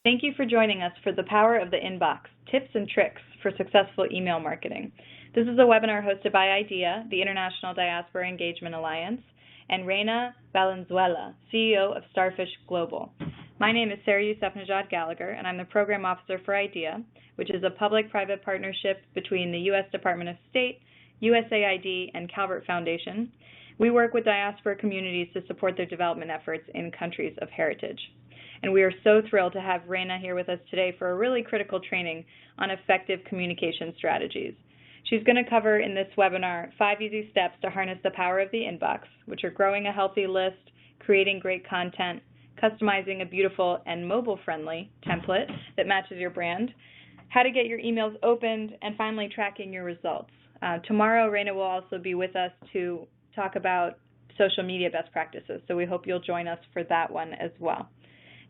Thank you for joining us for The Power of the Inbox, Tips and Tricks for Successful Email Marketing. This is a webinar hosted by IDEA, the International Diaspora Engagement Alliance, and Reina Valenzuela, CEO of Starfish Global. My name is Sarah Youssef-Najad Gallagher, and I'm the Program Officer for IDEA, which is a public-private partnership between the U.S. Department of State, USAID, and Calvert Foundation. We work with diaspora communities to support their development efforts in countries of heritage. And we are so thrilled to have Reina here with us today for a really critical training on effective communication strategies. She's going to cover in this webinar 5 easy steps to harness the power of the inbox, which are growing a healthy list, creating great content, customizing a beautiful and mobile-friendly template that matches your brand, how to get your emails opened, and finally tracking your results. Tomorrow, Reina will also be with us to talk about social media best practices, so we hope you'll join us for that one as well.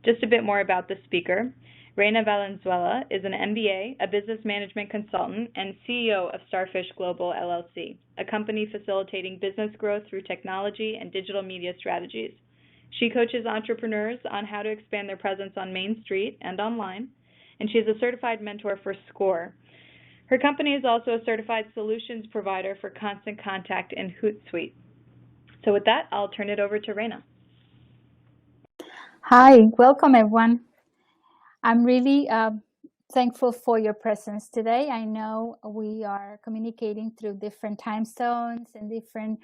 Just a bit more about the speaker. Reina Valenzuela is an MBA, a business management consultant, and CEO of Starfish Global, LLC, a company facilitating business growth through technology and digital media strategies. She coaches entrepreneurs on how to expand their presence on Main Street and online, and she is a certified mentor for SCORE. Her company is also a certified solutions provider for Constant Contact and Hootsuite. So with that, I'll turn it over to Reina. Hi, welcome everyone. I'm really thankful for your presence today. I know we are communicating through different time zones and different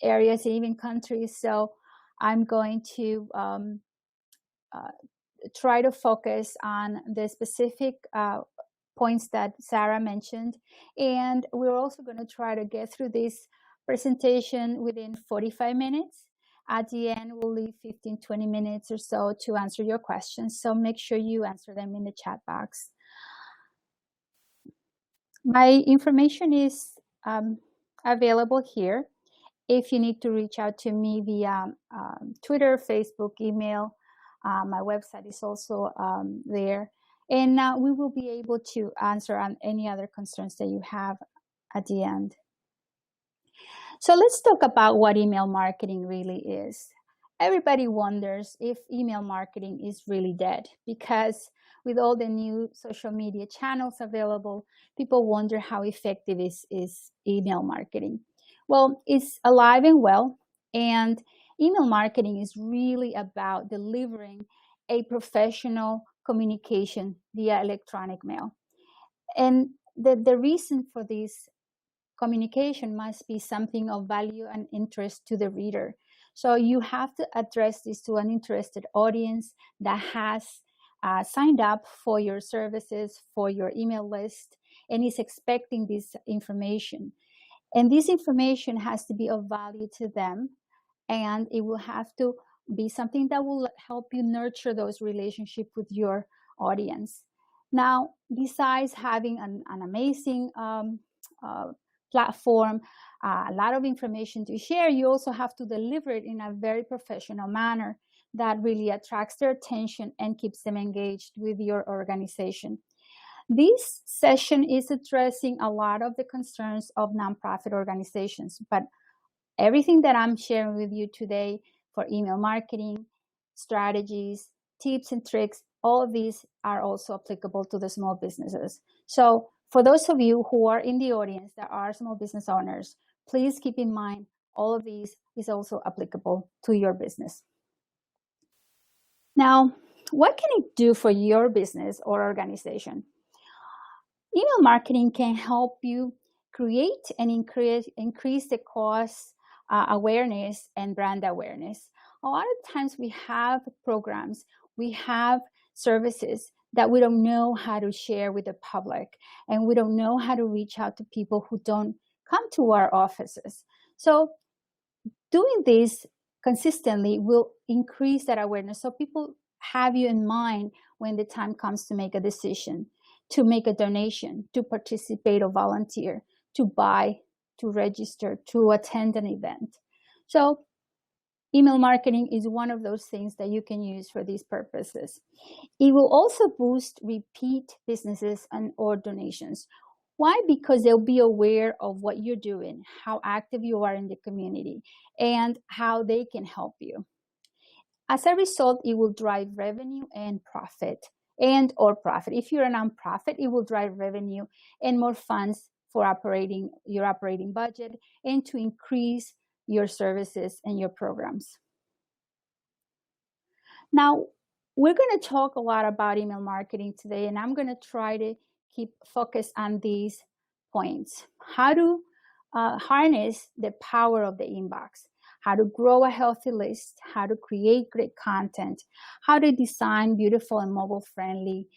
areas and even countries, so I'm going to try to focus on the specific points that Sarah mentioned, and we're also going to try to get through this presentation within 45 minutes. At the end, we'll leave 15-20 minutes or so to answer your questions, so make sure you answer them in the chat box. My information is available here. If you need to reach out to me via Twitter, Facebook, email, my website is also there. And we will be able to answer on any other concerns that you have at the end. So let's talk about what email marketing really is. Everybody wonders if email marketing is really dead, because with all the new social media channels available, people wonder how effective is email marketing. Well, it's alive and well, and email marketing is really about delivering a professional communication via electronic mail. And the reason for this communication must be something of value and interest to the reader. So you have to address this to an interested audience that has signed up for your services, for your email list, and is expecting this information. And this information has to be of value to them, and it will have to be something that will help you nurture those relationships with your audience. Now, besides having an amazing platform, a lot of information to share, you also have to deliver it in a very professional manner that really attracts their attention and keeps them engaged with your organization. This session is addressing a lot of the concerns of nonprofit organizations, but everything that I'm sharing with you today for email marketing, strategies, tips and tricks, all of these are also applicable to the small businesses. So for those of you who are in the audience that are small business owners, please keep in mind all of these is also applicable to your business. Now, what can it do for your business or organization? Email marketing can help you create and increase the cause awareness and brand awareness. A lot of times we have programs, we have services that we don't know how to share with the public, and we don't know how to reach out to people who don't come to our offices. So doing this consistently will increase that awareness, so people have you in mind when the time comes to make a decision, to make a donation, to participate or volunteer, to buy, to register, to attend an event. So email marketing is one of those things that you can use for these purposes. It will also boost repeat businesses or donations. Why? Because they'll be aware of what you're doing, how active you are in the community, and how they can help you. As a result, it will drive revenue and profit, and or profit. If you're a nonprofit, it will drive revenue and more funds for operating your operating budget and to increase your services and your programs. Now, we're going to talk a lot about email marketing today, and I'm going to try to keep focus on these points. How to harness the power of the inbox, how to grow a healthy list, how to create great content, how to design beautiful and mobile-friendly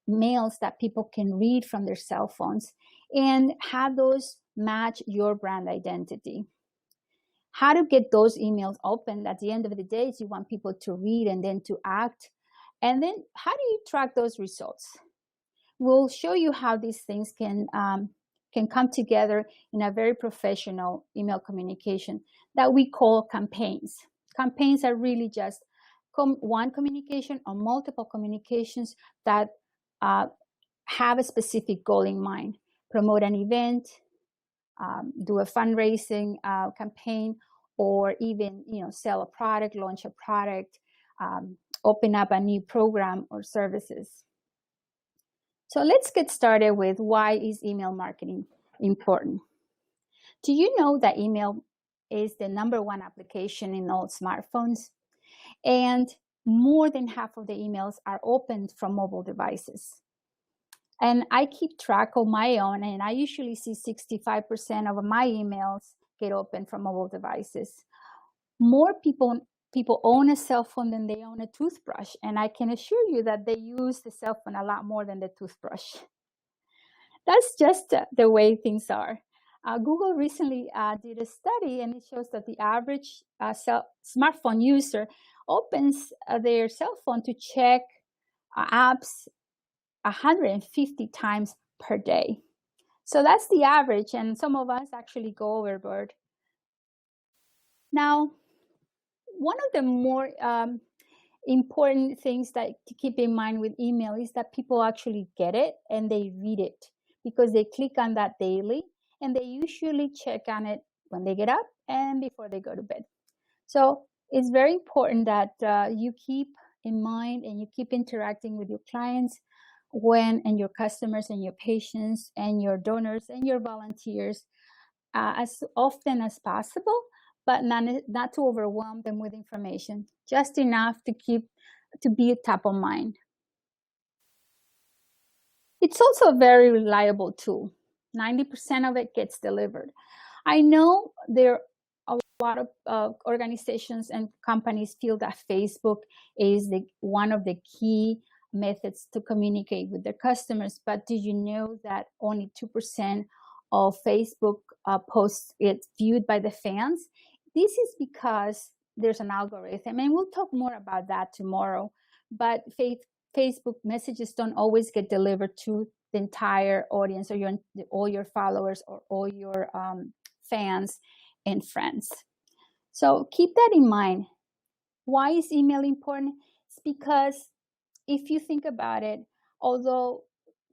mails that people can read from their cell phones, and have those match your brand identity. How to get those emails open at the end of the day is you want people to read and then to act. And then how do you track those results? We'll show you how these things can come together in a very professional email communication that we call campaigns. Campaigns are really just one communication or multiple communications that have a specific goal in mind. Promote an event, do a fundraising campaign, or even sell a product, launch a product, open up a new program or services. So let's get started with why is email marketing important. Do you know that email is the #1 application in all smartphones? And more than half of the emails are opened from mobile devices. And I keep track of my own, and I usually see 65% of my emails get opened from mobile devices. More people own a cell phone than they own a toothbrush, and I can assure you that they use the cell phone a lot more than the toothbrush. That's just the way things are. Google recently did a study, and it shows that the average smartphone user opens their cell phone to check apps 150 times per day. So that's the average, and some of us actually go overboard. Now, one of the more important things that to keep in mind with email is that people actually get it and they read it, because they click on that daily, and they usually check on it when they get up and before they go to bed. So it's very important that you keep in mind and you keep interacting with your clients and your customers and your patients and your donors and your volunteers as often as possible, but not to overwhelm them with information, just enough to be top of mind. It's also a very reliable tool. 90% of it gets delivered. I know there are a lot of organizations and companies feel that Facebook is one of the key methods to communicate with their customers, but do you know that only 2% of Facebook posts get viewed by the fans? This is because there's an algorithm, and we'll talk more about that tomorrow, but Facebook messages don't always get delivered to the entire audience or all your followers or all your fans and friends. So keep that in mind. Why is email important? It's because if you think about it, although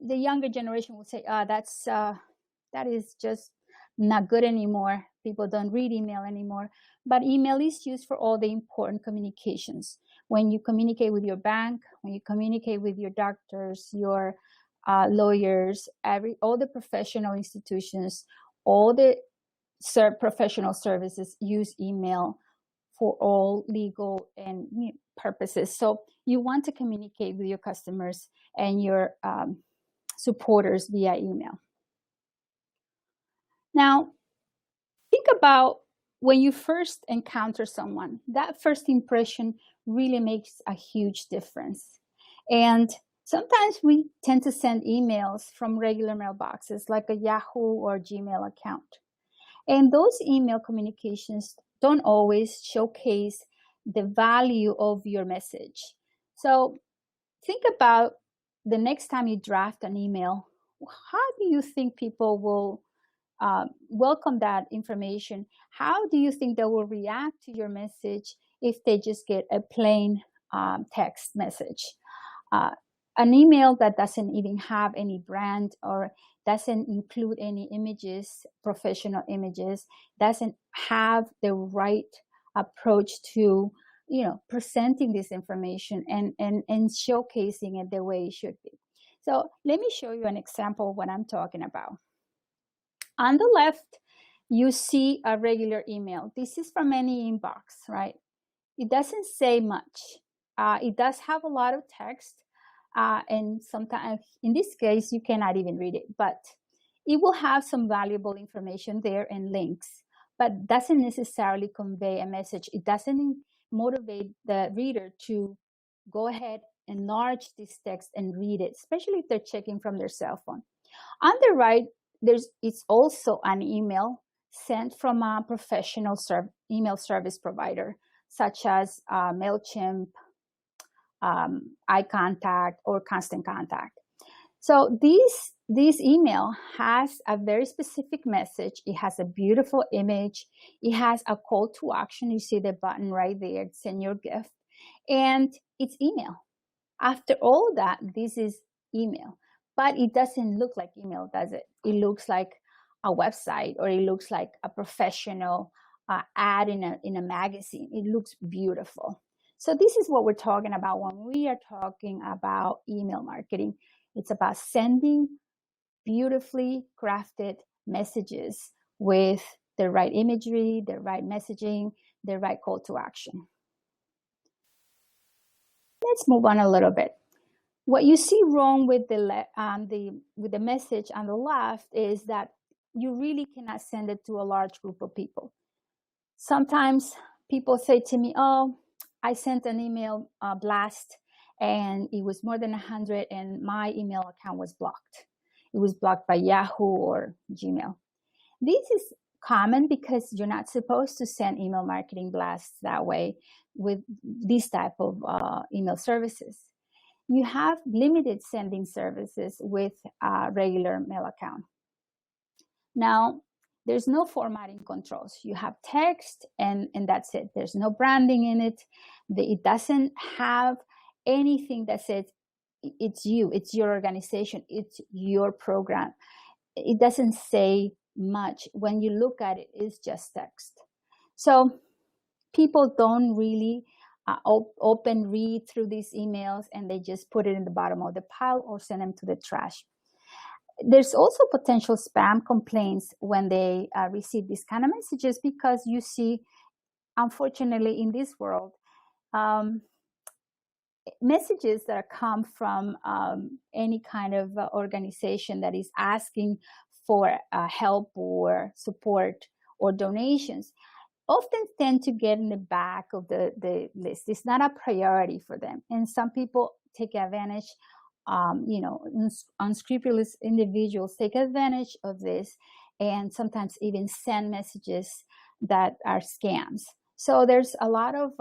the younger generation will say, that is just not good anymore. People don't read email anymore. But email is used for all the important communications. When you communicate with your bank, when you communicate with your doctors, your lawyers, all the professional institutions, all the professional services use email for all legal and purposes. So you want to communicate with your customers and your supporters via email. Now, think about when you first encounter someone. That first impression really makes a huge difference. And sometimes we tend to send emails from regular mailboxes like a Yahoo or Gmail account. And those email communications don't always showcase the value of your message. So think about the next time you draft an email, how do you think people will welcome that information? How do you think they will react to your message if they just get a plain text message? An email that doesn't even have any brand or doesn't include any images, professional images, doesn't have the right approach to presenting this information and showcasing it the way it should be. So let me show you an example of what I'm talking about. On the left, you see a regular email. This is from any inbox, right? It doesn't say much. It does have a lot of text, and sometimes, in this case, you cannot even read it, but it will have some valuable information there and links, but doesn't necessarily convey a message. It doesn't motivate the reader to go ahead, enlarge this text and read it, especially if they're checking from their cell phone. On the right, it's also an email sent from a professional email service provider, such as MailChimp, iContact, or Constant Contact. So this email has a very specific message. It has a beautiful image. It has a call to action. You see the button right there, send your gift. And it's email. After all that, this is email. But it doesn't look like email, does it? It looks like a website, or it looks like a professional ad in a magazine. It looks beautiful. So this is what we're talking about when we are talking about email marketing. It's about sending beautifully crafted messages with the right imagery, the right messaging, the right call to action. Let's move on a little bit. What you see wrong with the message on the left is that you really cannot send it to a large group of people. Sometimes people say to me, "Oh, I sent an email blast and it was more than 100 and my email account was blocked. It was blocked by Yahoo or Gmail." This is common because you're not supposed to send email marketing blasts that way with these type of email services. You have limited sending services with a regular mail account. Now, there's no formatting controls. You have text and that's it. There's no branding in it. It doesn't have anything that says it's you, it's your organization, it's your program. It doesn't say much. When you look at it, it's just text. So people don't really read through these emails, and they just put it in the bottom of the pile or send them to the trash. There's also potential spam complaints when they receive these kind of messages, because you see, unfortunately, in this world, messages that come from any kind of organization that is asking for help or support or donations often tend to get in the back of the list. It's not a priority for them. And some people take advantage, unscrupulous individuals take advantage of this and sometimes even send messages that are scams. So there's a lot of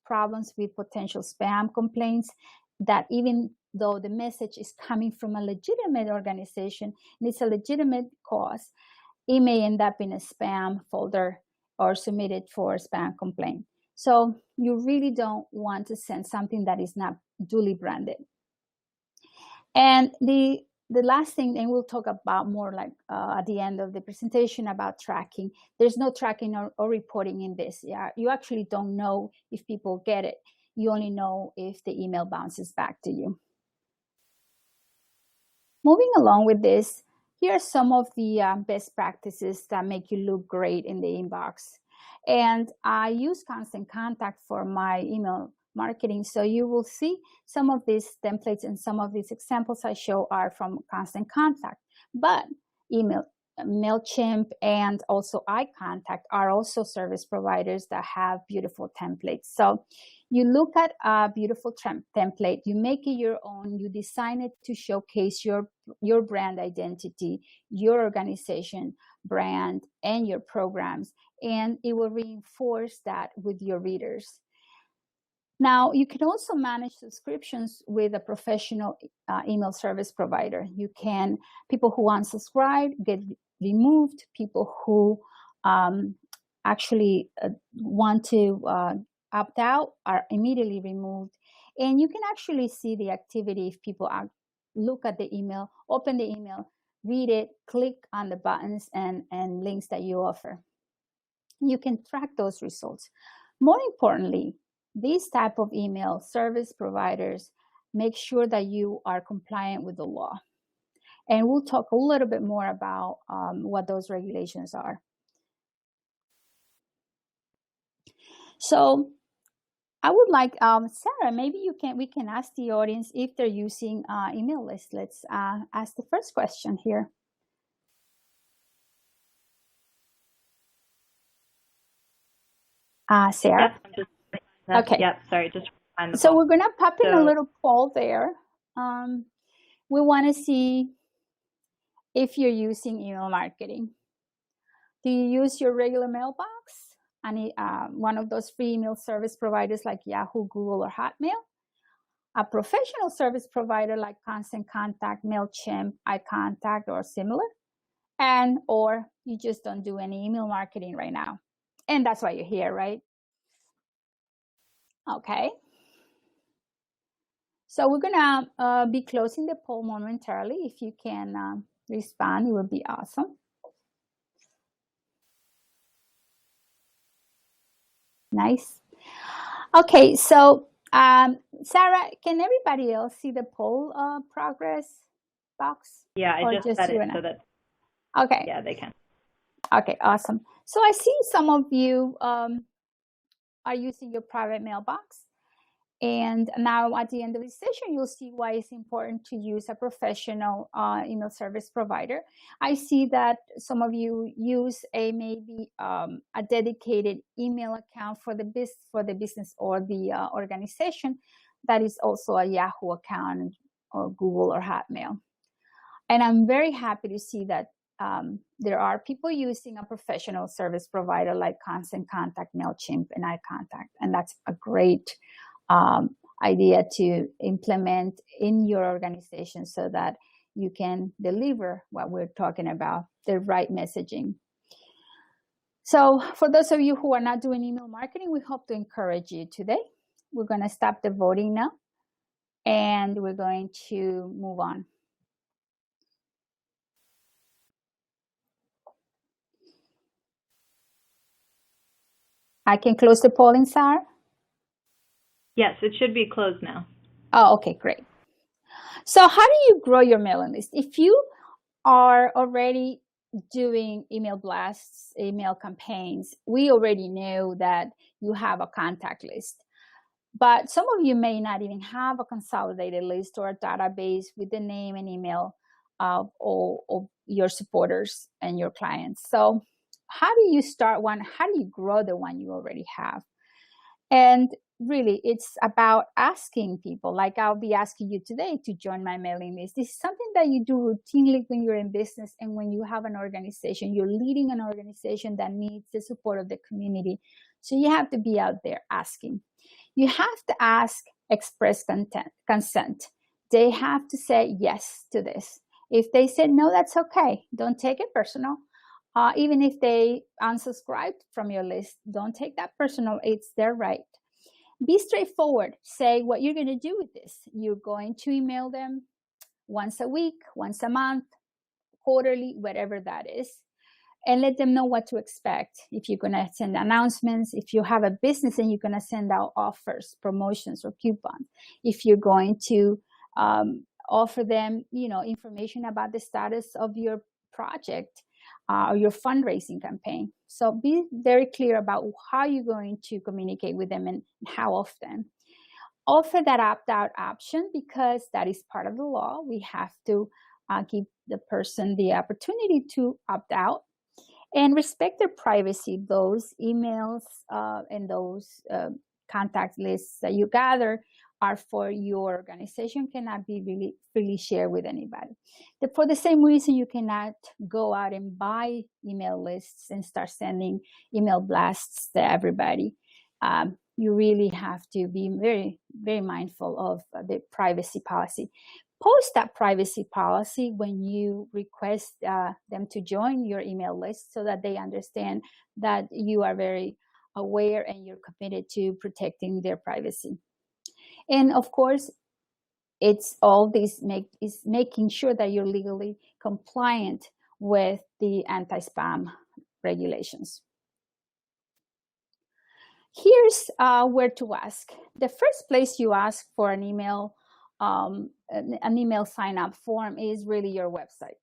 problems with potential spam complaints, that even though the message is coming from a legitimate organization and it's a legitimate cause, it may end up in a spam folder or submitted for a spam complaint. So you really don't want to send something that is not duly branded. And the last thing, and we'll talk about more like at the end of the presentation about tracking. There's no tracking or reporting in this. Yeah, you actually don't know if people get it. You only know if the email bounces back to you. Moving along with this, here are some of the best practices that make you look great in the inbox. And I use Constant Contact for my email marketing. So you will see some of these templates and some of these examples I show are from Constant Contact. But MailChimp and also iContact are also service providers that have beautiful templates. So you look at a beautiful template, you make it your own, you design it to showcase your brand identity, your organization brand, and your programs, and it will reinforce that with your readers. Now, you can also manage subscriptions with a professional email service provider. People who unsubscribe get removed, people who actually want to opt out are immediately removed. And you can actually see the activity if people look at the email, open the email, read it, click on the buttons and links that you offer. You can track those results. More importantly, these type of email service providers make sure that you are compliant with the law. And we'll talk a little bit more about what those regulations are. So I would like, Sarah, maybe we can ask the audience if they're using email lists. Let's ask the first question here. Sarah? Yep, okay. Yep, sorry, just so we're gonna pop in a little poll there. We want to see if you're using email marketing. Do you use your regular mailbox? One of those free email service providers like Yahoo, Google, or Hotmail? A professional service provider like Constant Contact, MailChimp, iContact, or similar? Or you just don't do any email marketing right now. And that's why you're here, right? Okay. So we're gonna be closing the poll momentarily. If you can respond, it would be awesome. Nice. Okay, so Sarah, can everybody else see the poll progress box? Yeah, I just set it so that. Okay. Yeah, they can. Okay, awesome. So I see some of you are using your private mailbox. And now at the end of the session, you'll see why it's important to use a professional email service provider. I see that some of you use maybe a dedicated email account for the business or the organization that is also a Yahoo account or Google or Hotmail. And I'm very happy to see that there are people using a professional service provider like Constant Contact, MailChimp, and iContact. And that's a great idea to implement in your organization so that you can deliver what we're talking about, the right messaging. So for those of you who are not doing email marketing, we hope to encourage you today. We're going to stop the voting now, and we're going to move on. I can close the polling, Sarah? Yes, it should be closed now. Oh, okay, great. So how do you grow your mailing list? If you are already doing email blasts, email campaigns, we already know that you have a contact list. But some of you may not even have a consolidated list or a database with the name and email of your supporters and your clients. So how do you start one? How do you grow the one you already have? And really, it's about asking people, like I'll be asking you today to join my mailing list. This is something that you do routinely when you're in business and when you have an organization. You're leading an organization that needs the support of the community. So you have to be out there asking. You have to ask, express consent. They have to say yes to this. If they say no, that's okay. Don't take it personal. Even if they unsubscribed from your list, don't take that personal. It's their right. Be straightforward. Say what you're going to do with this. You're going to email them once a week, once a month, quarterly, whatever that is, and let them know what to expect. If you're going to send announcements, if you have a business and you're going to send out offers, promotions, or coupons, if you're going to offer them, information about the status of your project or your fundraising campaign. So be very clear about how you're going to communicate with them and how often. Offer that opt-out option because that is part of the law. We have to give the person the opportunity to opt out and respect their privacy. Those emails and those contact lists that you gather are for your organization, cannot be really freely shared with anybody. For the same reason, you cannot go out and buy email lists and start sending email blasts to everybody. You really have to be very, very mindful of the privacy policy. Post that privacy policy when you request them to join your email list so that they understand that you are very aware and you're committed to protecting their privacy. And of course, it's all this is making sure that you're legally compliant with the anti-spam regulations. Here's where to ask. The first place you ask for an email sign up form is really your website.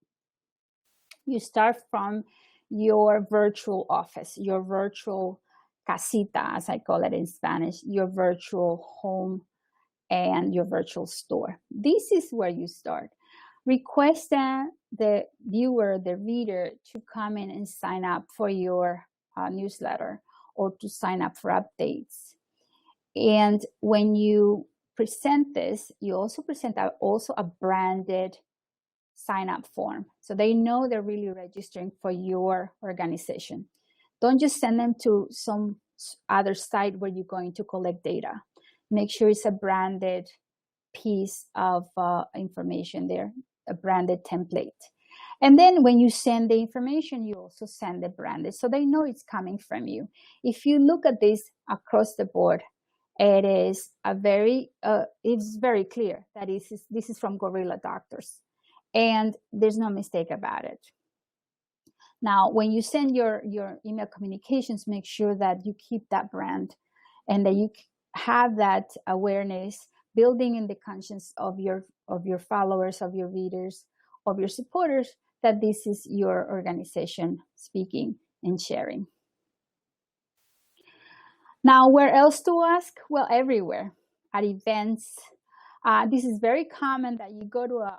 You start from your virtual office, your virtual casita, as I call it in Spanish, your virtual home and your virtual store. This is where you start. Request the viewer, the reader, to come in and sign up for your newsletter or to sign up for updates. And when you present this, you also present also a branded sign up form. So they know they're really registering for your organization. Don't just send them to some other site where you're going to collect data. Make sure it's a branded piece of information there, a branded template. And then when you send the information, you also send it branded so they know it's coming from you. If you look at this across the board, it is it's very clear that this is from Gorilla Doctors, and there's no mistake about it. Now, when you send your email communications, make sure that you keep that brand and that you have that awareness building in the conscience of your followers, of your readers, of your supporters, that this is your organization speaking and sharing. Now, where else to ask? Well, everywhere. At events. This is very common that you go to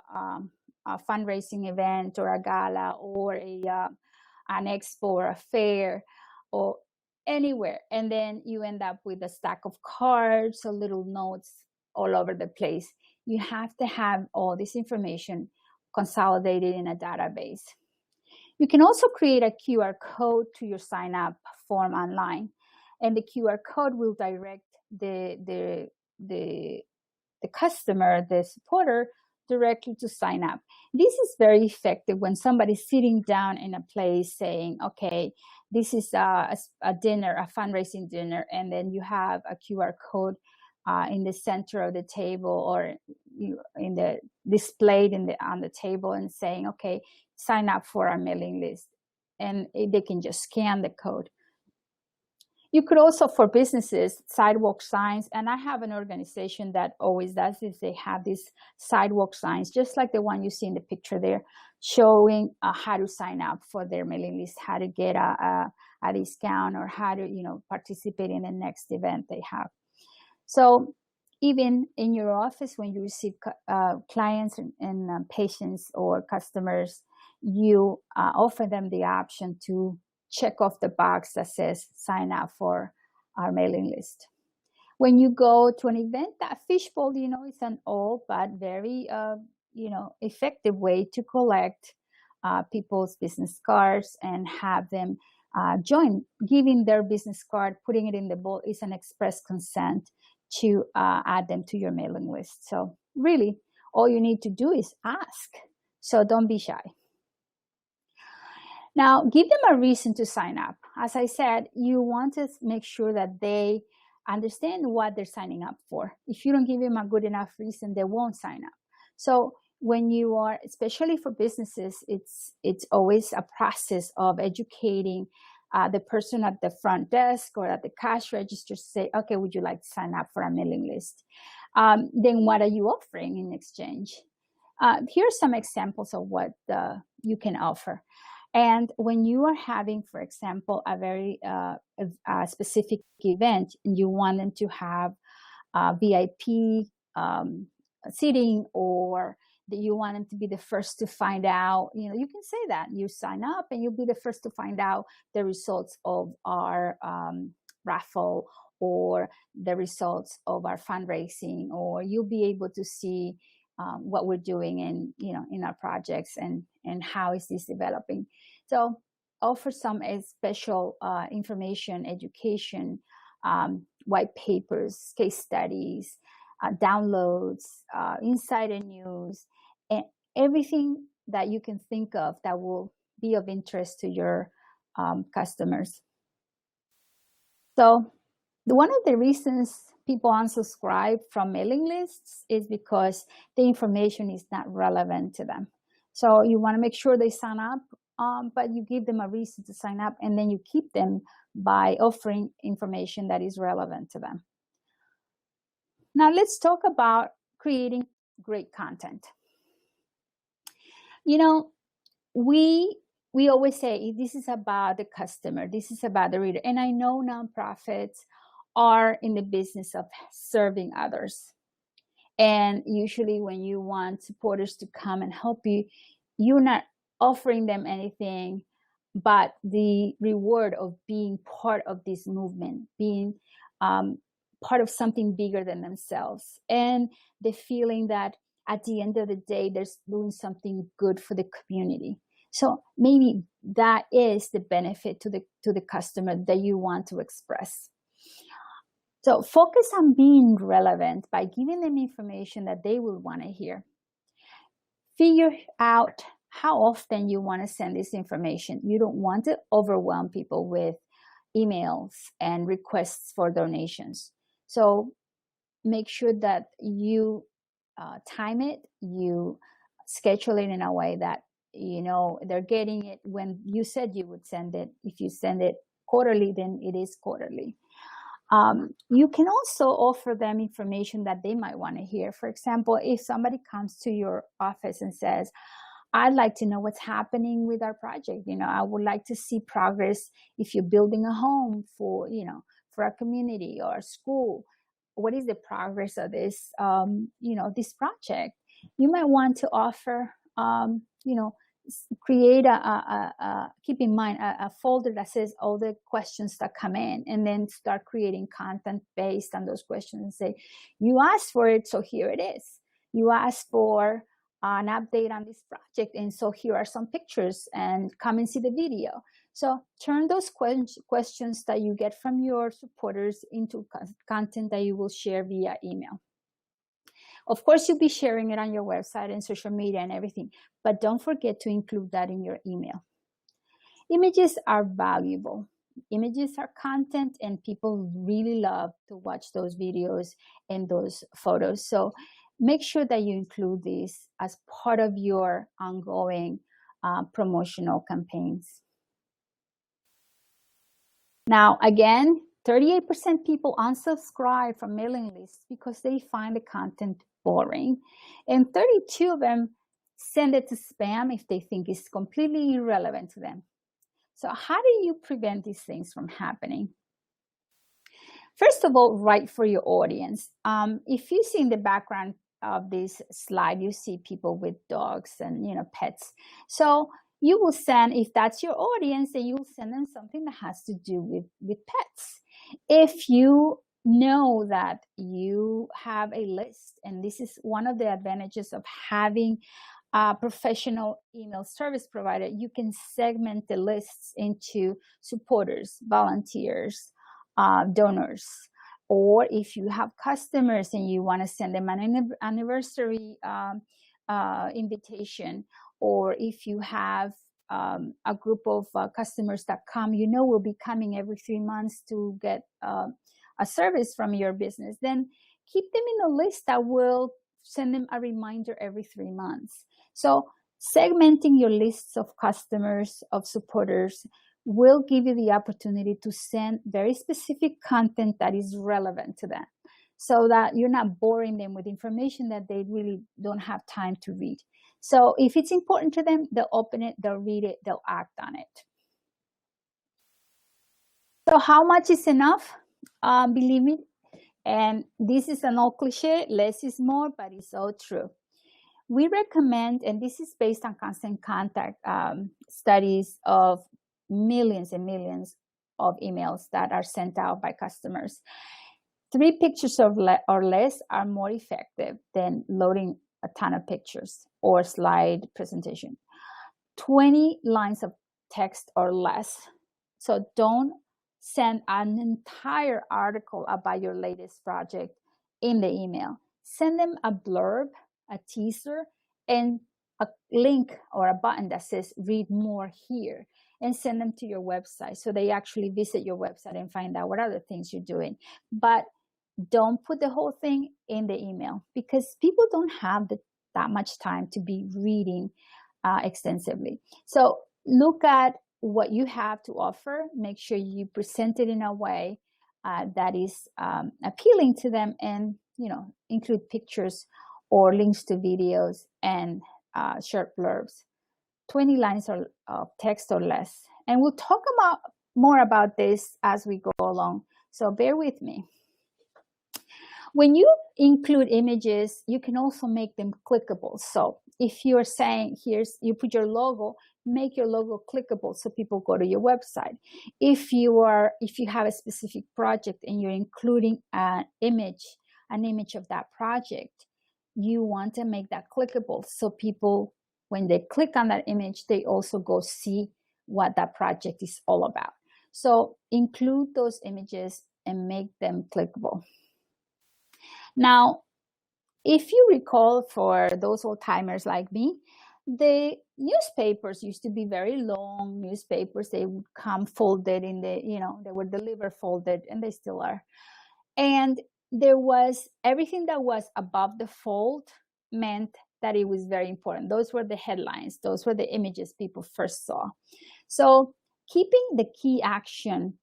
a fundraising event or a gala or an expo or a fair or anywhere, and then you end up with a stack of cards or little notes all over the place. You have to have all this information consolidated in a database. You can also create a QR code to your sign up form online, and the QR code will direct the customer, the supporter, directly to sign up. This is very effective when somebody's sitting down in a place saying, okay, this is a dinner, a fundraising dinner, and then you have a QR code in the center of the table or in the displayed on the table and saying, okay, sign up for our mailing list. And they can just scan the code. You could also, for businesses, sidewalk signs, and I have an organization that always does this. They have these sidewalk signs, just like the one you see in the picture there, showing how to sign up for their mailing list, how to get a discount, or how to participate in the next event they have. So even in your office, when you receive clients and patients or customers, you offer them the option to check off the box that says sign up for our mailing list. When you go to an event, that fishbowl, is an old but very, effective way to collect people's business cards and have them join. Giving their business card, putting it in the bowl is an express consent to add them to your mailing list. So really, all you need to do is ask. So don't be shy. Now, give them a reason to sign up. As I said, you want to make sure that they understand what they're signing up for. If you don't give them a good enough reason, they won't sign up. So when you are, especially for businesses, it's always a process of educating the person at the front desk or at the cash register to say, okay, would you like to sign up for a mailing list? Then what are you offering in exchange? Here are some examples of what you can offer. And when you are having, for example, a very specific event, and you want them to have VIP seating, or that you want them to be the first to find out, you can say that. You sign up and you'll be the first to find out the results of our raffle or the results of our fundraising, or you'll be able to see what we're doing in our projects and how is this developing. So offer some special information, education, white papers, case studies, downloads, insider news, and everything that you can think of that will be of interest to your customers. So one of the reasons people unsubscribe from mailing lists is because the information is not relevant to them. So you want to make sure they sign up, but you give them a reason to sign up, and then you keep them by offering information that is relevant to them. Now let's talk about creating great content. You know, we always say this is about the customer, this is about the reader. And I know nonprofits are in the business of serving others. And usually when you want supporters to come and help you, you're not offering them anything but the reward of being part of this movement, being part of something bigger than themselves, and the feeling that at the end of the day, they're doing something good for the community. So maybe that is the benefit to the customer that you want to express. So focus on being relevant by giving them information that they will want to hear. Figure out how often you want to send this information. You don't want to overwhelm people with emails and requests for donations. So make sure that you time it, you schedule it in a way that they're getting it when you said you would send it. If you send it quarterly, then it is quarterly. You can also offer them information that they might want to hear. For example, if somebody comes to your office and says, I'd like to know what's happening with our project. I would like to see progress if you're building a home for a community or a school. What is the progress of this, this project? You might want to offer, create keep in mind a folder that says all the questions that come in, and then start creating content based on those questions and say, you asked for it, so here it is. You asked for an update on this project, and so here are some pictures, and come and see the video. So turn those questions that you get from your supporters into content that you will share via email. Of course, you'll be sharing it on your website and social media and everything, but don't forget to include that in your email. Images are valuable. Images are content, and people really love to watch those videos and those photos. So make sure that you include these as part of your ongoing promotional campaigns. Now, again, 38% people unsubscribe from mailing lists because they find the content boring, and 32 of them send it to spam if they think it's completely irrelevant to them. So how do you prevent these things from happening? First of all, write for your audience. If you see in the background of this slide, you see people with dogs and pets. So you will send, if that's your audience, then you will send them something that has to do with pets. If you know that you have a list, and this is one of the advantages of having a professional email service provider, you can segment the lists into supporters, volunteers, donors. Or if you have customers and you want to send them an anniversary invitation, or if you have a group of customers that come, will be coming every 3 months to get a service from your business, then keep them in a list that will send them a reminder every 3 months. So segmenting your lists of customers, of supporters, will give you the opportunity to send very specific content that is relevant to them, so that you're not boring them with information that they really don't have time to read. So if it's important to them, they'll open it, they'll read it, they'll act on it. So how much is enough? Believe me, and this is an old cliche, less is more, but it's so true. We recommend, and this is based on Constant Contact studies of millions and millions of emails that are sent out by customers. 3 pictures or less are more effective than loading a ton of pictures or slide presentation. 20 lines of text or less. So don't send an entire article about your latest project in the email. Send them a blurb, a teaser, and a link or a button that says read more here, and send them to your website so they actually visit your website and find out what other things you're doing. But don't put the whole thing in the email, because people don't have that much time to be reading extensively. So look at what you have to offer. Make sure you present it in a way that is appealing to them, and include pictures or links to videos and short blurbs, 20 lines of text or less. And we'll talk more about this as we go along, so bear with me. When you include images, you can also make them clickable. So if you're saying, you put your logo, make your logo clickable so people go to your website. If you have a specific project and you're including an image of that project, you want to make that clickable so people, when they click on that image, they also go see what that project is all about. So include those images and make them clickable. Now, if you recall, for those old timers like me, the newspapers used to be very long newspapers. They would come folded they were delivered folded, and they still are. And there was everything that was above the fold meant that it was very important. Those were the headlines. Those were the images people first saw. So keeping the key action,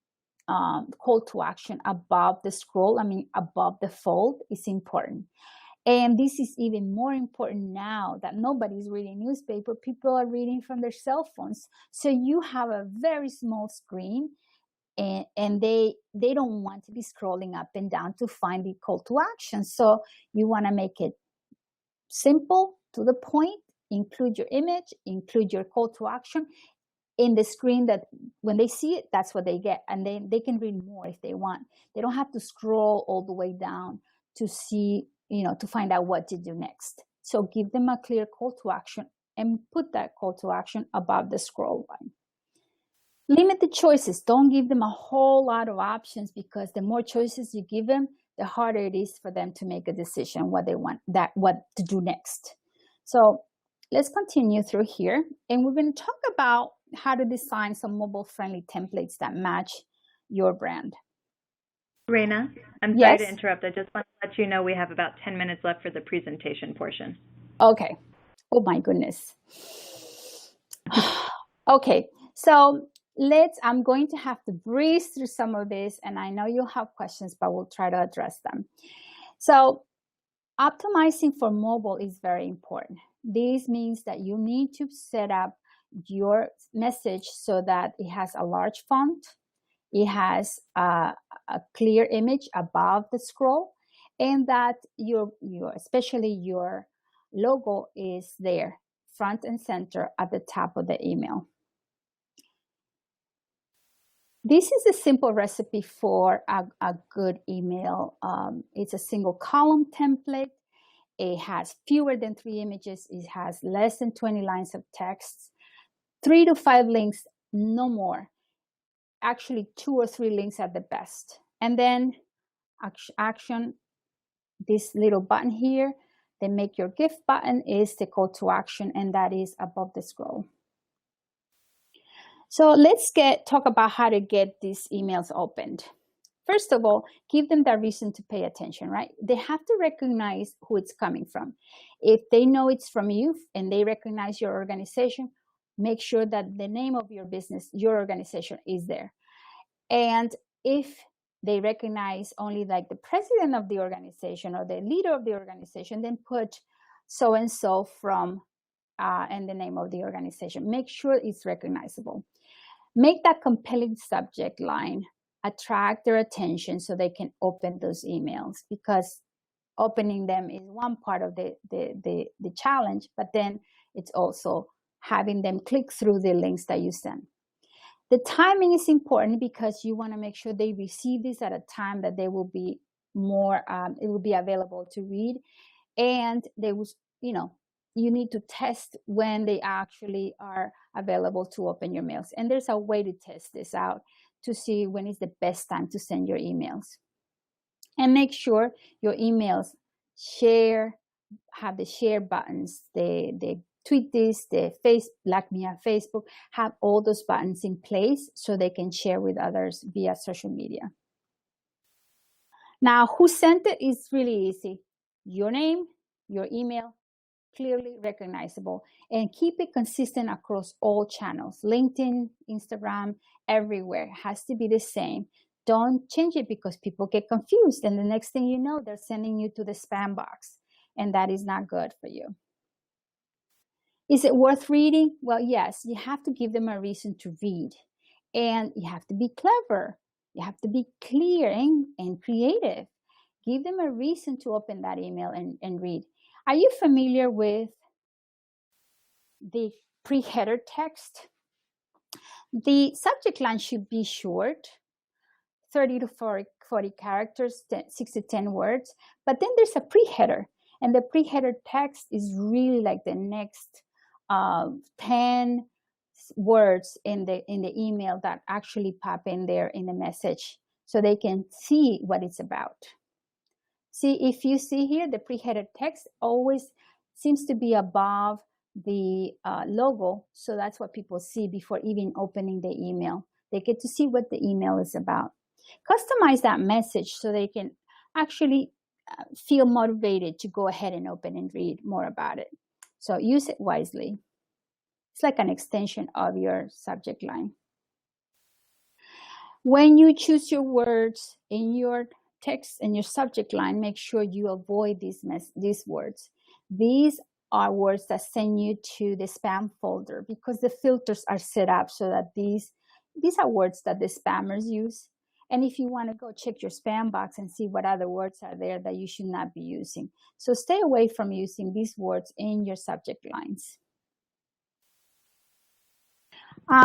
call to action above the scroll, above the fold, is important. And this is even more important now that nobody's reading newspaper. People are reading from their cell phones. So you have a very small screen, and they don't want to be scrolling up and down to find the call to action. So you want to make it simple, to the point, include your image, include your call to action in the screen, that when they see it, that's what they get. And then they can read more if they want. They don't have to scroll all the way down to see, to find out what to do next. So give them a clear call to action and put that call to action above the scroll line. Limit the choices. Don't give them a whole lot of options, because the more choices you give them, the harder it is for them to make a decision what to do next. So let's continue through here, and we're going to talk about how to design some mobile-friendly templates that match your brand. Reina, I'm sorry to interrupt. I just want to let you know we have about 10 minutes left for the presentation portion. Okay. Oh my goodness. Okay, so I'm going to have to breeze through some of this, and I know you'll have questions, but we'll try to address them. So optimizing for mobile is very important. This means that you need to set up your message so that it has a large font, it has a clear image above the scroll, and that especially your logo is there front and center at the top of the email. This is a simple recipe for a good email. It's a single column template. It has fewer than 3 images. It has less than 20 lines of text, 3 to 5 links, no more. Actually, 2 or 3 links at the best. And then action, this little button here, the make your gift button, is the call to action, and that is above the scroll. So let's talk about how to get these emails opened. First of all, give them that reason to pay attention, right? They have to recognize who it's coming from. If they know it's from you and they recognize your organization, make sure that the name of your business, your organization, is there. And if they recognize only like the president of the organization or the leader of the organization, then put so-and-so from and the name of the organization. Make sure it's recognizable. Make that compelling subject line attract their attention so they can open those emails, because opening them is one part of the challenge, but then it's also having them click through the links that you send. The timing is important, because you want to make sure they receive this at a time that they will be it will be available to read, and they will, you need to test when they actually are available to open your mails. And there's a way to test this out to see when is the best time to send your emails. And make sure your emails have the share buttons, the tweet this, the like me on Facebook, have all those buttons in place so they can share with others via social media. Now, who sent it is really easy. Your name, your email, clearly recognizable, and keep it consistent across all channels, LinkedIn, Instagram, everywhere. It has to be the same. Don't change it because people get confused, and the next thing you know, they're sending you to the spam box, and that is not good for you. Is it worth reading? Well, yes, you have to give them a reason to read, and you have to be clever. You have to be clear and creative. Give them a reason to open that email and read. Are you familiar with the pre-header text? The subject line should be short, 30 to 40 characters, 6 to 10 words, but then there's a pre-header, and the pre-header text is really like the next 10 words in the email that actually pop in there in the message so they can see what it's about. See, if you see here, the pre-headed text always seems to be above the logo, so that's what people see before even opening the email. They get to see what the email is about. Customize that message so they can actually feel motivated to go ahead and open and read more about it. So use it wisely. It's like an extension of your subject line. When you choose your words in your text and your subject line, make sure you avoid these words. These are words that send you to the spam folder because the filters are set up so that these are words that the spammers use. And if you want to go check your spam box and see what other words are there that you should not be using. So stay away from using these words in your subject lines.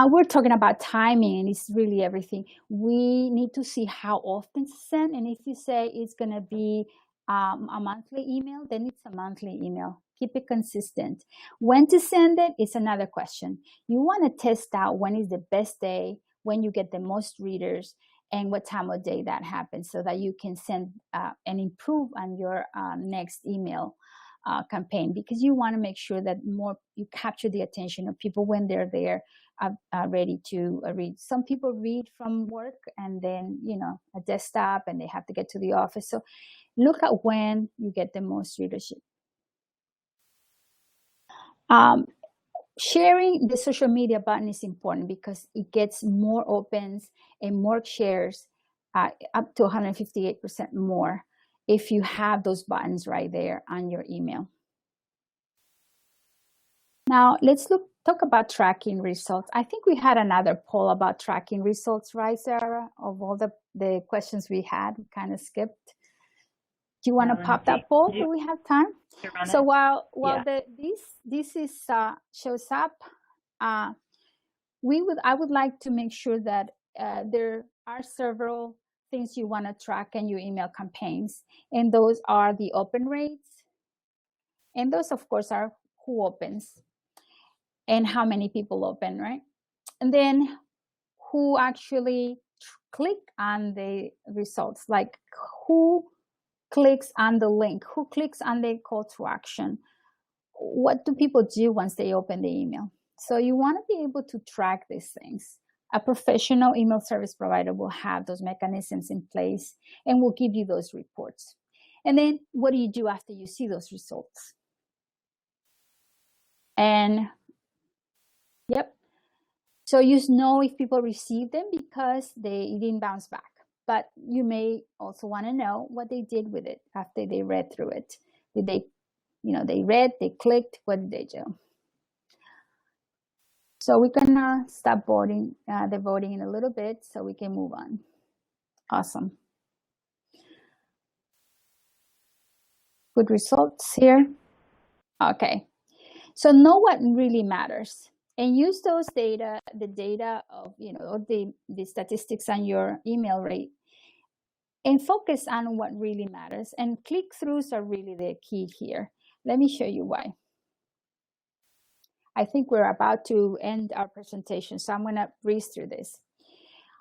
We're talking about timing, and it's really everything. We need to see how often to send, and if you say it's going to be a monthly email, then it's a monthly email. Keep it consistent. When to send it is another question. You want to test out when is the best day, when you get the most readers, and what time of day that happens so that you can send and improve on your next email campaign, because you want to make sure that you capture the attention of people when they're there ready to read. Some people read from work and then, a desktop, and they have to get to the office. So look at when you get the most readership. Sharing the social media button is important because it gets more opens and more shares, up to 158% more if you have those buttons right there on your email. Now let's talk about tracking results. I think we had another poll about tracking results, right, Sarah? Of all the questions we had, we kind of skipped. Do you want to pop that poll? Do we have time? So while this is shows up, I would like to make sure that there are several things you want to track in your email campaigns, and those are the open rates, and those of course are who opens and how many people open, right? And then who actually click on the results, like who clicks on the link, who clicks on the call to action, what do people do once they open the email. So you want to be able to track these things. A professional email service provider will have those mechanisms in place and will give you those reports. And then what do you do after you see those results? And so you know if people receive them because they didn't bounce back. But you may also want to know what they did with it after they read through it. Did they, they read, they clicked, what did they do? So we're gonna stop the voting in a little bit so we can move on. Awesome. Good results here. Okay. So know what really matters and use those data, the data of, the statistics on your email rate, and focus on what really matters. And click-throughs are really the key here. Let me show you why. I think we're about to end our presentation, so I'm going to breeze through this.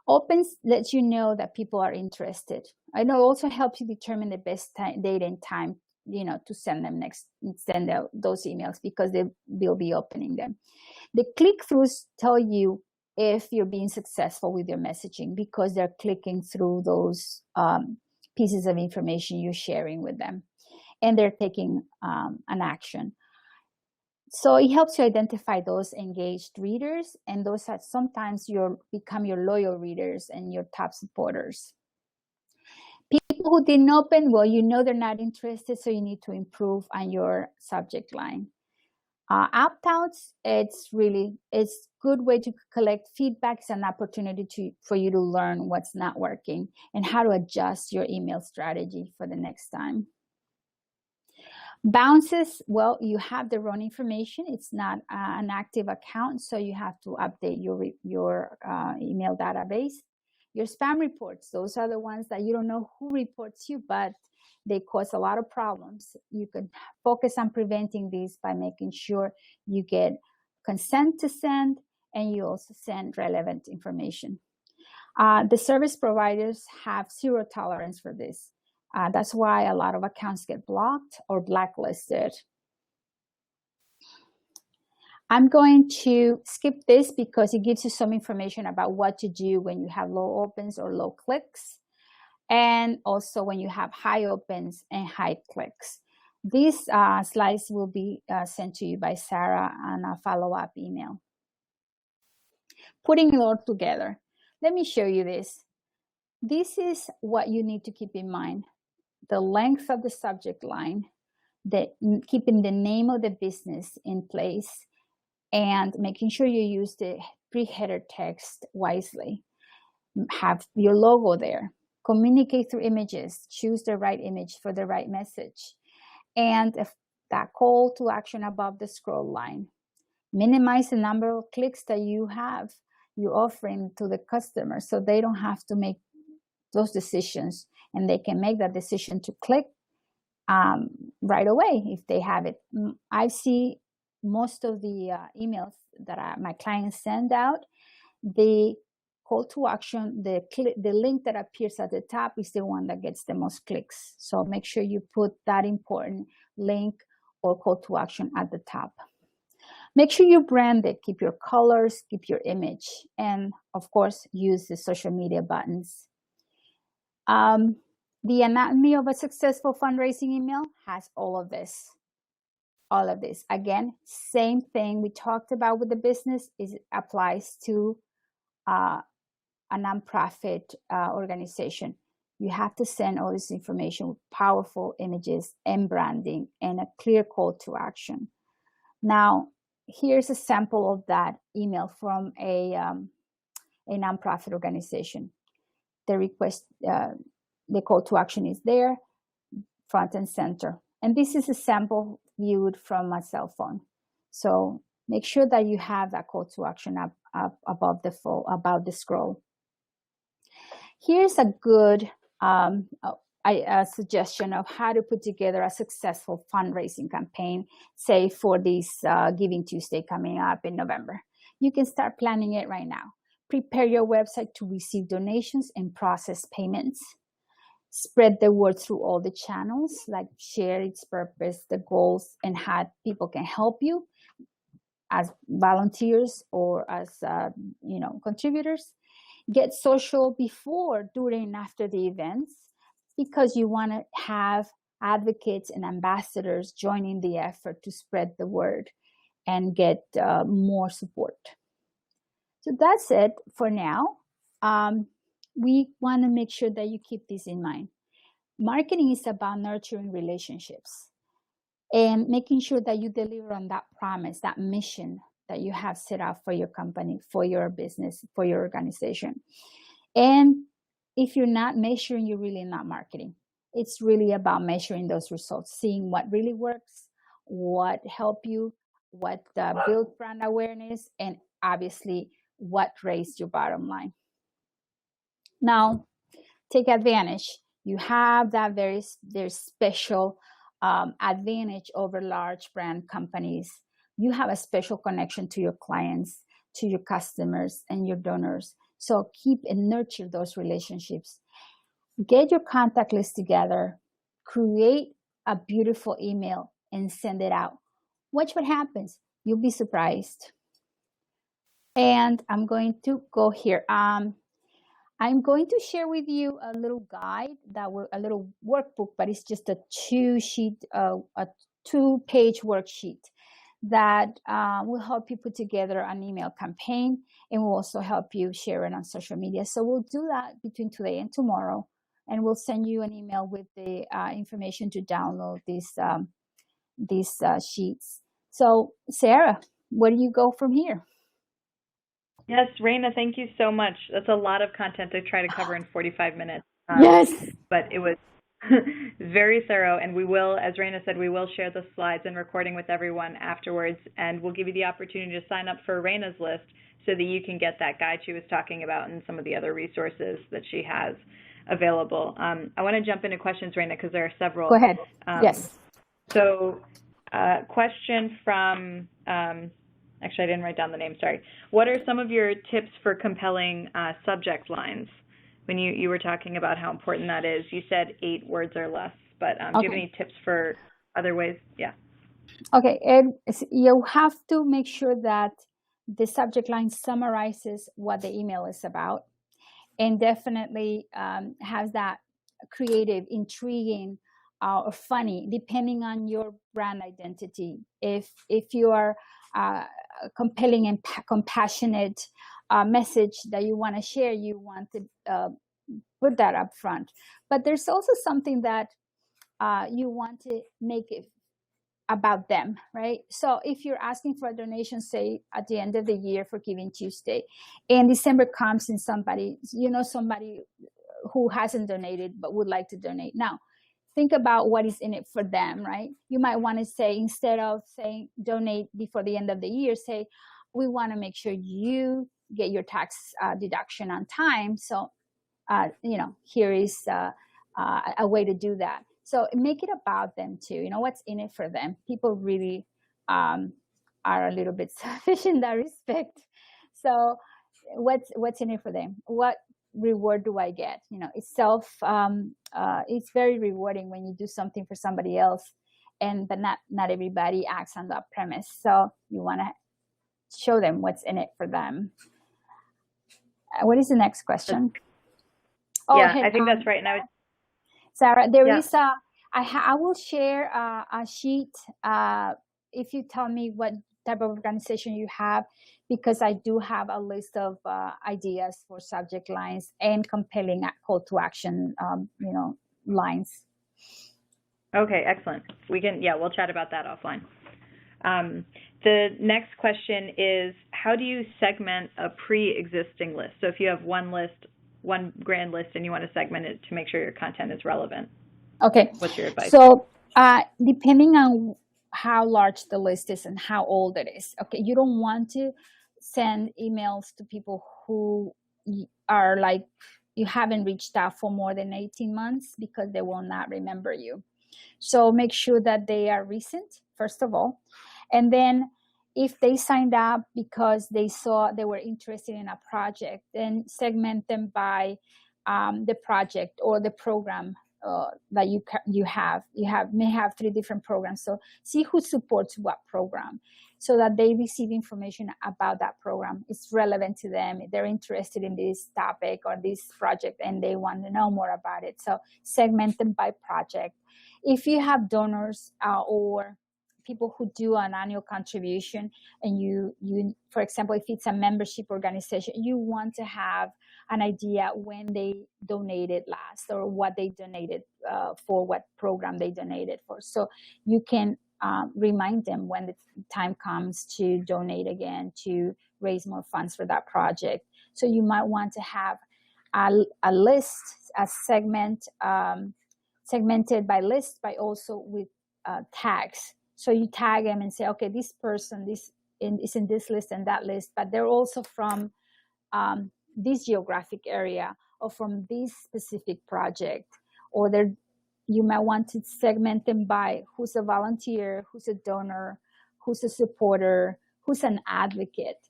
Opens lets you know that people are interested. I know it also helps you determine the best date and time, to send those emails because they will be opening them. The click-throughs tell you if you're being successful with your messaging because they're clicking through those pieces of information you're sharing with them, and they're taking an action. So it helps you identify those engaged readers, and those that sometimes become your loyal readers and your top supporters. People who didn't open, well, you know they're not interested, so you need to improve on your subject line. Opt-outs, it's good way to collect feedback. It's an opportunity for you to learn what's not working and how to adjust your email strategy for the next time. Bounces, well, you have the wrong information. It's not an active account, so you have to update your email database. Your spam reports, those are the ones that you don't know who reports you, but they cause a lot of problems. You could focus on preventing these by making sure you get consent to send, and you also send relevant information. The service providers have zero tolerance for this. That's why a lot of accounts get blocked or blacklisted. I'm going to skip this because it gives you some information about what to do when you have low opens or low clicks, and also when you have high opens and high clicks. These slides will be sent to you by Sarah on a follow-up email. Putting it all together. Let me show you this. This is what you need to keep in mind. The length of the subject line, keeping the name of the business in place, and making sure you use the pre-header text wisely. Have your logo there. Communicate through images. Choose the right image for the right message. And that call to action above the scroll line. Minimize the number of clicks that you're offering to the customer, so they don't have to make those decisions, and they can make that decision to click right away if they have it. I see most of the emails that my clients send out, the call to action, the link that appears at the top is the one that gets the most clicks. So make sure you put that important link or call to action at the top. Make sure you brand it, keep your colors, keep your image, and of course, use the social media buttons. The anatomy of a successful fundraising email has all of this. All of this. Again, same thing we talked about with the business applies to a nonprofit organization. You have to send all this information with powerful images and branding and a clear call to action. Now, here's a sample of that email from a nonprofit organization. The request, the call to action is there, front and center. And this is a sample viewed from a cell phone. So make sure that you have that call to action up above the scroll. Here's a good suggestion of how to put together a successful fundraising campaign, say for this Giving Tuesday coming up in November. You can start planning it right now. Prepare your website to receive donations and process payments. Spread the word through all the channels, like share its purpose, the goals, and how people can help you as volunteers or as contributors. Get social before, during, and after the events, because you want to have advocates and ambassadors joining the effort to spread the word and get more support. So that's it for now. We want to make sure that you keep this in mind. Marketing is about nurturing relationships and making sure that you deliver on that promise, that mission that you have set out for your company, for your business, for your organization. And if you're not measuring, you're really not marketing. It's really about measuring those results, seeing what really works, what helped you, what built brand awareness, and obviously what raised your bottom line. Now, take advantage. You have that very special advantage over large brand companies. You have a special connection to your clients, to your customers, and your donors. So keep and nurture those relationships. Get your contact list together. Create a beautiful email and send it out. Watch what happens. You'll be surprised. And I'm going to go here. I'm going to share with you a little guide, a little workbook, but it's just a two-page worksheet that will help you put together an email campaign, and will also help you share it on social media. So we'll do that between today and tomorrow, and we'll send you an email with the information to download these sheets. So Sarah, where do you go from here? Yes, Reina, thank you so much. That's a lot of content to try to cover in 45 minutes. Yes. But it was very thorough, and we will, as Reina said, we will share the slides and recording with everyone afterwards, and we'll give you the opportunity to sign up for Reina's list so that you can get that guide she was talking about and some of the other resources that she has available. I want to jump into questions, Reina, because there are several. Go ahead. Yes. So, question from, actually I didn't write down the name, sorry. What are some of your tips for compelling subject lines? When you were talking about how important that is, you said 8 words or less, but do you have any tips for other ways? Yeah. Okay, and you have to make sure that the subject line summarizes what the email is about, and definitely has that creative, intriguing, or funny, depending on your brand identity. If you are compelling and compassionate message that you want to share, you want to put that up front. But there's also something that you want to make it about them, right? So if you're asking for a donation, say at the end of the year for Giving Tuesday, and December comes and somebody who hasn't donated but would like to donate. Now, think about what is in it for them, right? You might want to say, instead of saying donate before the end of the year, say, we want to make sure you get your tax deduction on time. So, here is a way to do that. So make it about them too. What's in it for them. People really are a little bit selfish in that respect. So what's in it for them? What reward do I get? It's it's very rewarding when you do something for somebody else, but not everybody acts on that premise. So you want to show them what's in it for them. What is the next question? Yeah, I think that's right. And Sarah, there is I will share a sheet if you tell me what type of organization you have, because I do have a list of ideas for subject lines and compelling call to action, lines. Okay, excellent. We'll chat about that offline. The next question is, how do you segment a pre-existing list? So if you have one grand list and you want to segment it to make sure your content is relevant. Okay. What's your advice? So depending on how large the list is and how old it is, okay, you don't want to send emails to people who are like, you haven't reached out for more than 18 months, because they will not remember you. So make sure that they are recent, first of all. And then if they signed up because they saw they were interested in a project, then segment them by the project or the program that you may have 3 different programs. So see who supports what program, so that they receive information about that program. It's relevant to them. They're interested in this topic or this project and they want to know more about it. So segment them by project. If you have donors or people who do an annual contribution, and you, for example, if it's a membership organization, you want to have an idea when they donated last or what they donated for, what program they donated for. So you can remind them when the time comes to donate again to raise more funds for that project. So you might want to have a list, a segmented by list, by also with tags. So you tag them and say, okay, this person is in this list and that list, but they're also from this geographic area or from this specific project. Or you might want to segment them by who's a volunteer, who's a donor, who's a supporter, who's an advocate.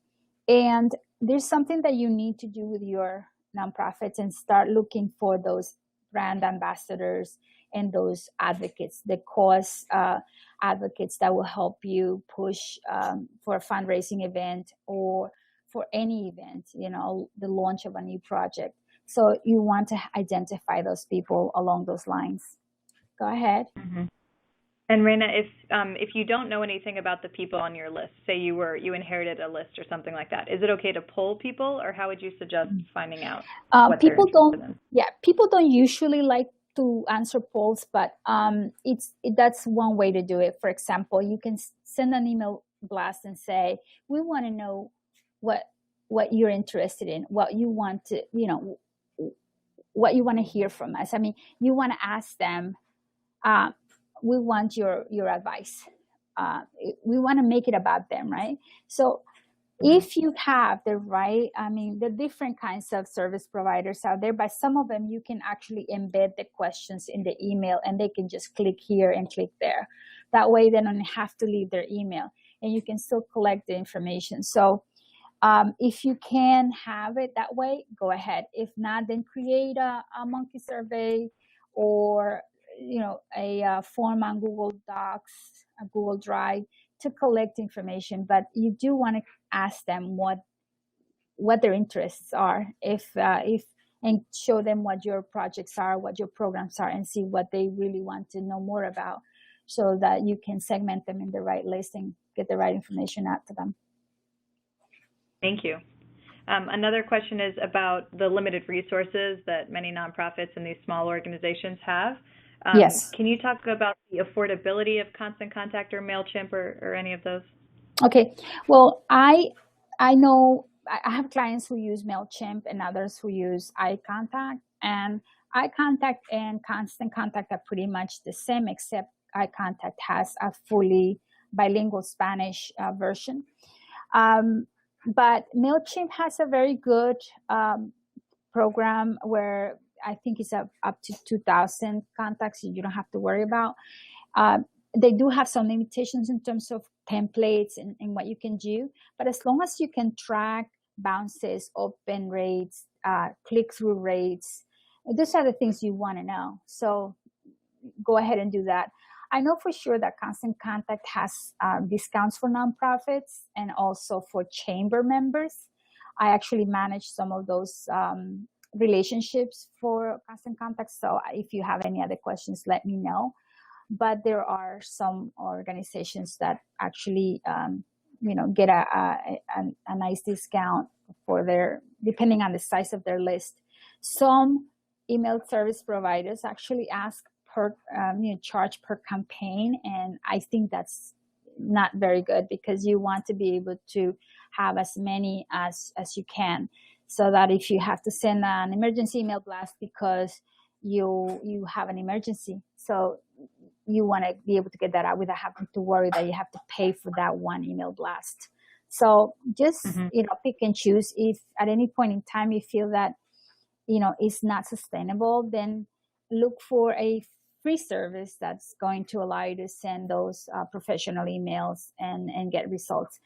And there's something that you need to do with your nonprofits and start looking for those brand ambassadors and those advocates, the cause advocates that will help you push for a fundraising event or for any event, the launch of a new project. So you want to identify those people along those lines. Go ahead. Mm-hmm. And Reina, if you don't know anything about the people on your list, say you inherited a list or something like that, is it okay to poll people, or how would you suggest finding out what they're interested in? People don't usually like to answer polls, but that's one way to do it. For example, you can send an email blast and say, we want to know what you're interested in, what you want to, what you want to hear from us. I mean, you want to ask them, we want your advice. We want to make it about them, right? So if you have the different kinds of service providers out there, but some of them you can actually embed the questions in the email and they can just click here and click there. That way they don't have to leave their email and you can still collect the information. So if you can have it that way, go ahead. If not, then create a monkey survey or a form on Google Docs, a Google Drive to collect information. But you do want to ask them what their interests are, and show them what your projects are, what your programs are, and see what they really want to know more about, so that you can segment them in the right list and get the right information out to them. Thank you. Another question is about the limited resources that many nonprofits and these small organizations have. Yes. Can you talk about the affordability of Constant Contact or MailChimp or any of those? Okay. Well, I know I have clients who use MailChimp and others who use iContact. And iContact and Constant Contact are pretty much the same, except iContact has a fully bilingual Spanish version. But MailChimp has a very good program where I think it's up to 2,000 contacts you don't have to worry about. They do have some limitations in terms of templates and what you can do. But as long as you can track bounces, open rates, click-through rates, those are the things you want to know. So go ahead and do that. I know for sure that Constant Contact has discounts for nonprofits and also for chamber members. I actually manage some of those relationships for Constant Contact. So if you have any other questions, let me know. But there are some organizations that actually, get a nice discount for depending on the size of their list. Some email service providers actually ask charge per campaign, and I think that's not very good, because you want to be able to have as many as you can, so that if you have to send an emergency email blast because you have an emergency, so you want to be able to get that out without having to worry that you have to pay for that one email blast. So just pick and choose. If at any point in time you feel that it's not sustainable, then look for a free service that's going to allow you to send those professional emails and get results.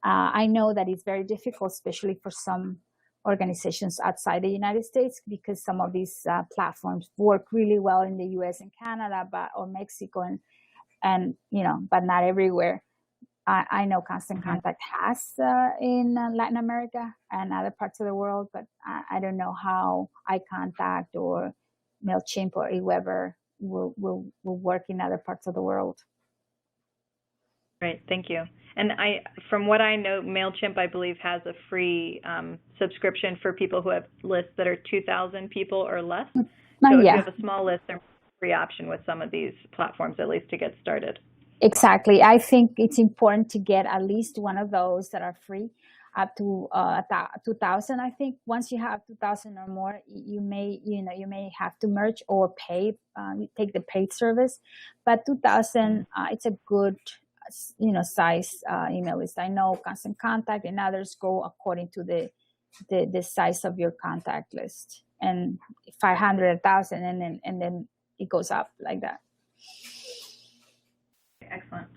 I know that it's very difficult, especially for some organizations outside the United States, because some of these platforms work really well in the US and Canada, or Mexico, and but not everywhere. I know Constant Contact has in Latin America and other parts of the world, but I don't know how iContact or MailChimp or Aweber will work in other parts of the world. Great, thank you. And from what I know, MailChimp, I believe, has a free subscription for people who have lists that are 2,000 people or less. So if you have a small list, there's a free option with some of these platforms, at least to get started. Exactly. I think it's important to get at least one of those that are free, up to 2,000. I think once you have 2,000 or more, you may have to merge or pay, take the paid service. But 2,000, it's a good size email list. I know Constant Contact and others go according to the size of your contact list, and 500, 1,000, and then it goes up like that. Excellent.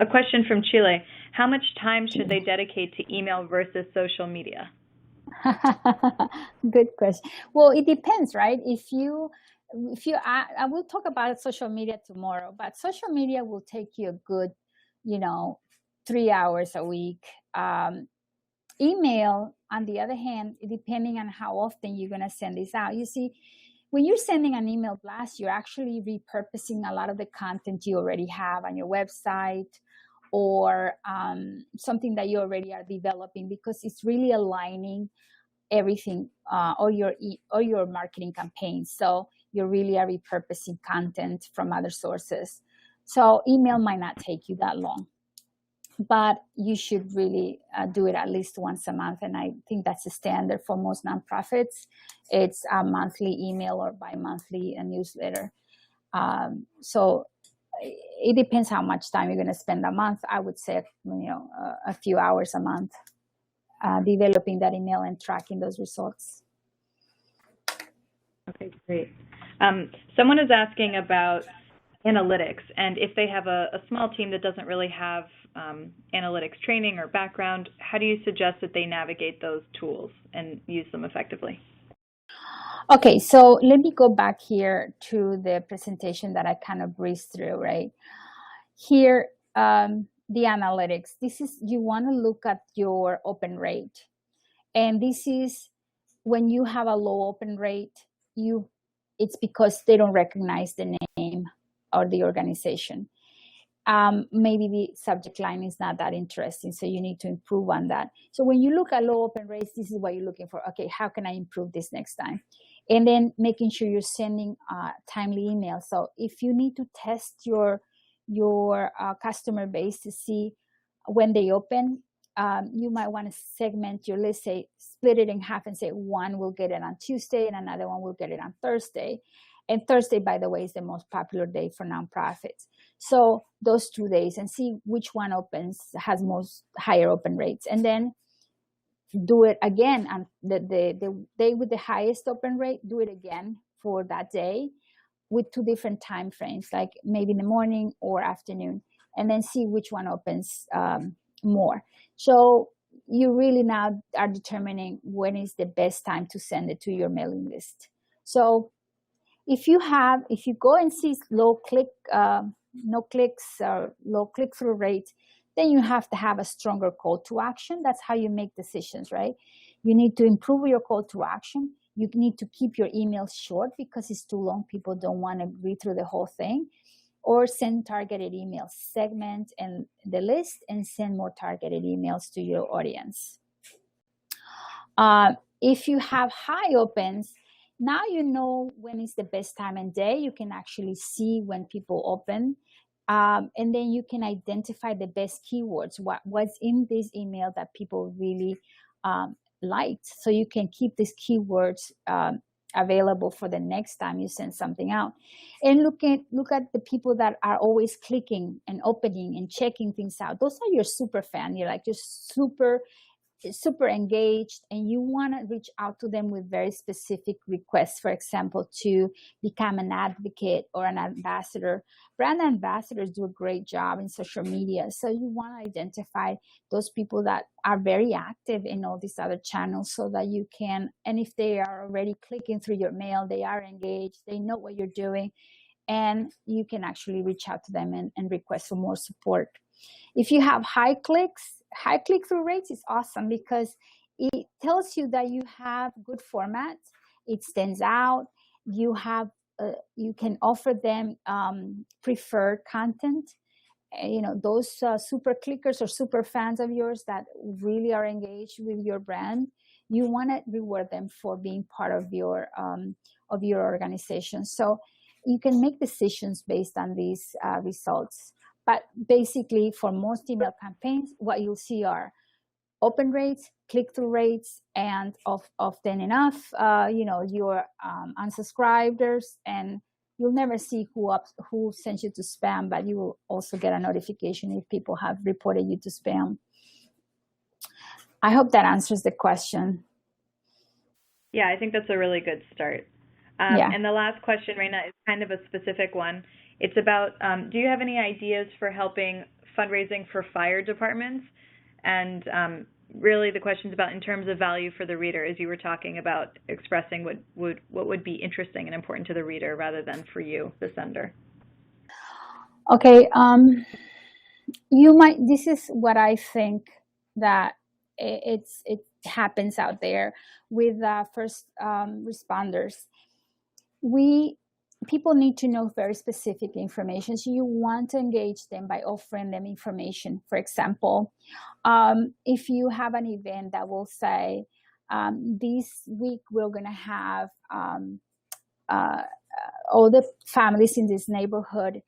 A question from Chile. How much time should they dedicate to email versus social media? Good question. Well, it depends, right? I will talk about social media tomorrow, but social media will take you a good, 3 hours a week. Email, on the other hand, depending on how often you're going to send this out. You see, when you're sending an email blast, you're actually repurposing a lot of the content you already have on your website, or something that you already are developing, because it's really aligning everything, or your marketing campaigns. So you really are repurposing content from other sources. So email might not take you that long, but you should really do it at least once a month. And I think that's the standard for most nonprofits. It's a monthly email or bi-monthly newsletter. So it depends how much time you're going to spend a month. I would say, a few hours a month developing that email and tracking those results. Okay, great. Someone is asking about analytics, and if they have a small team that doesn't really have analytics training or background, how do you suggest that they navigate those tools and use them effectively? Okay, so let me go back here to the presentation that I kind of breezed through, right? Here, the analytics, you want to look at your open rate. And this is when you have a low open rate, it's because they don't recognize the name or the organization. Maybe the subject line is not that interesting, so you need to improve on that. So when you look at low open rates, this is what you're looking for. Okay, how can I improve this next time? And then making sure you're sending timely emails. So if you need to test your customer base to see when they open, you might want to segment your list, say split it in half and say one will get it on Tuesday and another one will get it on Thursday. And Thursday, by the way, is the most popular day for nonprofits. So those 2 days, and see which one has most higher open rates. And then do it again on the day with the highest open rate, do it again for that day with 2 different time frames, like maybe in the morning or afternoon, and then see which one opens more. So you really now are determining when is the best time to send it to your mailing list. So if you go and see low click, no clicks, or low click-through rate, then you have to have a stronger call to action. That's how you make decisions, right? You need to improve your call to action. You need to keep your emails short because it's too long. People don't want to read through the whole thing. Or send targeted emails, segment and the list, and send more targeted emails to your audience. If you have high opens, now you know when is the best time and day. You can actually see when people open. And then you can identify the best keywords, what's in this email that people really liked. So you can keep these keywords available for the next time you send something out. And look at the people that are always clicking and opening and checking things out. Those are your super fan. You're super engaged, and you want to reach out to them with very specific requests. For example, to become an advocate or an ambassador. Brand ambassadors do a great job in social media. So you want to identify those people that are very active in all these other channels, so that you can, and if they are already clicking through your mail, they are engaged, they know what you're doing, and you can actually reach out to them and request for more support. If you have high click-through rates is awesome, because it tells you that you have good format. It stands out. You can offer them preferred content. Those super clickers or super fans of yours that really are engaged with your brand, you want to reward them for being part of your organization. So you can make decisions based on these results. But basically, for most email campaigns, what you'll see are open rates, click-through rates, and often enough, your unsubscribers, and you'll never see who sends you to spam, but you will also get a notification if people have reported you to spam. I hope that answers the question. Yeah, I think that's a really good start. And the last question, Reina, is kind of a specific one. It's about, do you have any ideas for helping fundraising for fire departments? And really the question's about in terms of value for the reader, as you were talking about expressing what would be interesting and important to the reader rather than for you, the sender. Okay, this is what I think that it happens out there with first responders. people need to know very specific information. So you want to engage them by offering them information. For example, if you have an event that will say, this week we're going to have all the families in this neighborhood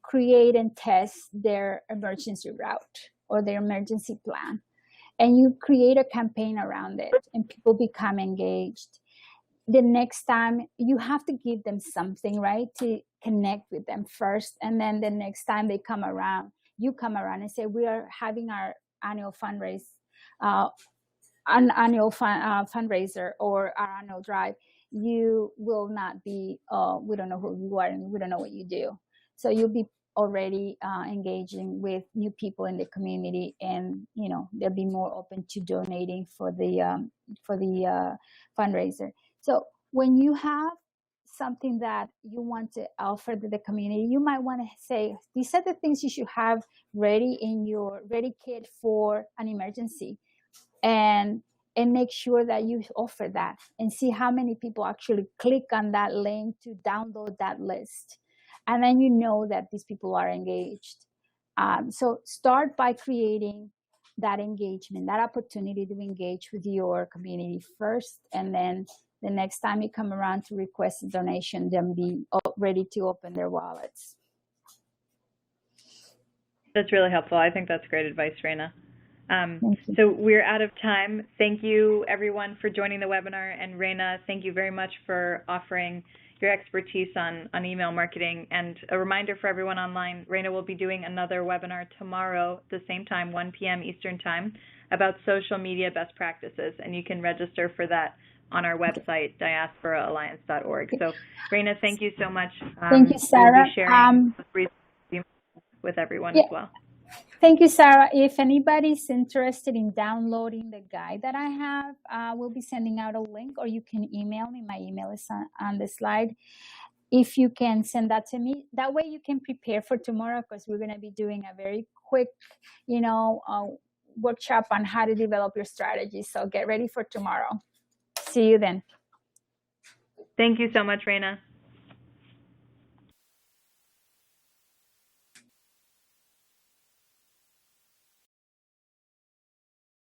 create and test their emergency route or their emergency plan. And you create a campaign around it and people become engaged. The next time you have to give them something, right, to connect with them first. And then the next time they come around, you come around and say, we are having our annual fundraiser or our annual drive. You will not be, we don't know who you are and we don't know what you do. So you'll be already engaging with new people in the community, and they'll be more open to donating for the fundraiser. So when you have something that you want to offer to the community, you might want to say, these are the things you should have ready in your ready kit for an emergency, and make sure that you offer that and see how many people actually click on that link to download that list. And then you know that these people are engaged. So start by creating that engagement, that opportunity to engage with your community first. And then the next time you come around to request a donation, then be ready to open their wallets. That's really helpful. I think that's great advice, Reina. So we're out of time. Thank you, everyone, for joining the webinar. And Reina, thank you very much for offering your expertise on email marketing. And a reminder for everyone online, Reina will be doing another webinar tomorrow at the same time, 1 p.m. Eastern Time, about social media best practices. And you can register for that on our website, diasporaalliance.org. So, Reina, thank you so much. Thank you, Sarah. We'll be sharing with everyone as well. Thank you, Sarah. If anybody's interested in downloading the guide that I have, we'll be sending out a link, or you can email me. My email is on the slide. If you can send that to me, that way you can prepare for tomorrow, because we're going to be doing a very quick, workshop on how to develop your strategy. So get ready for tomorrow. See you then. Thank you so much, Reina.